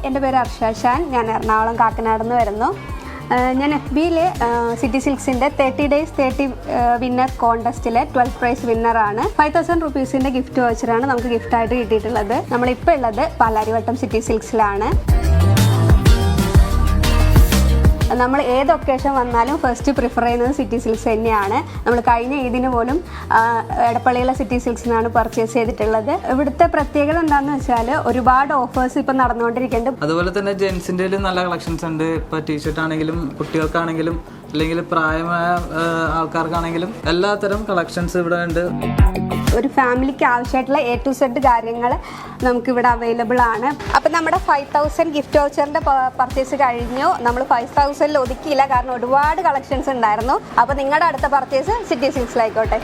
എൻ്റെ പേര് അർഷാൻ. ഞാൻ എറണാകുളം കാക്കനാട് നിന്ന് വരുന്നു. ഞാൻ FBയിൽ സിറ്റി സിൽക്സിൻ്റെ 30 days 30 വിന്നർ കോൺടെസ്റ്റിലെ 12th പ്രൈസ് വിന്നറാണ്. 5000 റുപ്പീസിൻ്റെ ഗിഫ്റ്റ് വൗച്ചറാണ് നമുക്ക് ഗിഫ്റ്റായിട്ട് കിട്ടിയിട്ടുള്ളത്. നമ്മളിപ്പോൾ ഉള്ളത് പാലാരിവട്ടം സിറ്റി സിൽക്സിലാണ്. നമ്മൾ ഏത് ഒക്കേഷൻ വന്നാലും ഫസ്റ്റ് പ്രിഫർ ചെയ്യുന്നത് സിറ്റി സിൽക്സ് തന്നെയാണ്. നമ്മൾ കഴിഞ്ഞ ഇതിന് പോലും എടപ്പള്ളിയിലെ സിറ്റി സിൽക്സിനാണ് പർച്ചേസ് ചെയ്തിട്ടുള്ളത്. ഇവിടുത്തെ പ്രത്യേകത എന്താണെന്ന് വെച്ചാൽ ഒരുപാട് ഓഫേഴ്സ് ഇപ്പം നടന്നുകൊണ്ടിരിക്കുന്നുണ്ട്. അതുപോലെ തന്നെ ജെൻസിൻ്റെ നല്ല കളക്ഷൻസ് ഉണ്ട്. ഇപ്പോൾ ടീഷർട്ട് ആണെങ്കിലും കുട്ടികൾക്കാണെങ്കിലും അല്ലെങ്കിൽ പ്രായമായ ആൾക്കാർക്കാണെങ്കിലും എല്ലാത്തരം കളക്ഷൻസ് ഇവിടെ ഉണ്ട്. ഒരു ഫാമിലിക്ക് ആവശ്യമായിട്ടുള്ള A to Z കാര്യങ്ങൾ നമുക്കിവിടെ അവൈലബിൾ ആണ്. അപ്പം നമ്മുടെ 5000 ഗിഫ്റ്റ് വൗച്ചറിൻ്റെ പർച്ചേസ് കഴിഞ്ഞു. നമ്മൾ 5000 ഒതുക്കിയില്ല, കാരണം ഒരുപാട് കളക്ഷൻസ് ഉണ്ടായിരുന്നു. അപ്പോൾ നിങ്ങളുടെ അടുത്ത പർച്ചേസ് സിറ്റി സിൽക്സിലായിക്കോട്ടെ.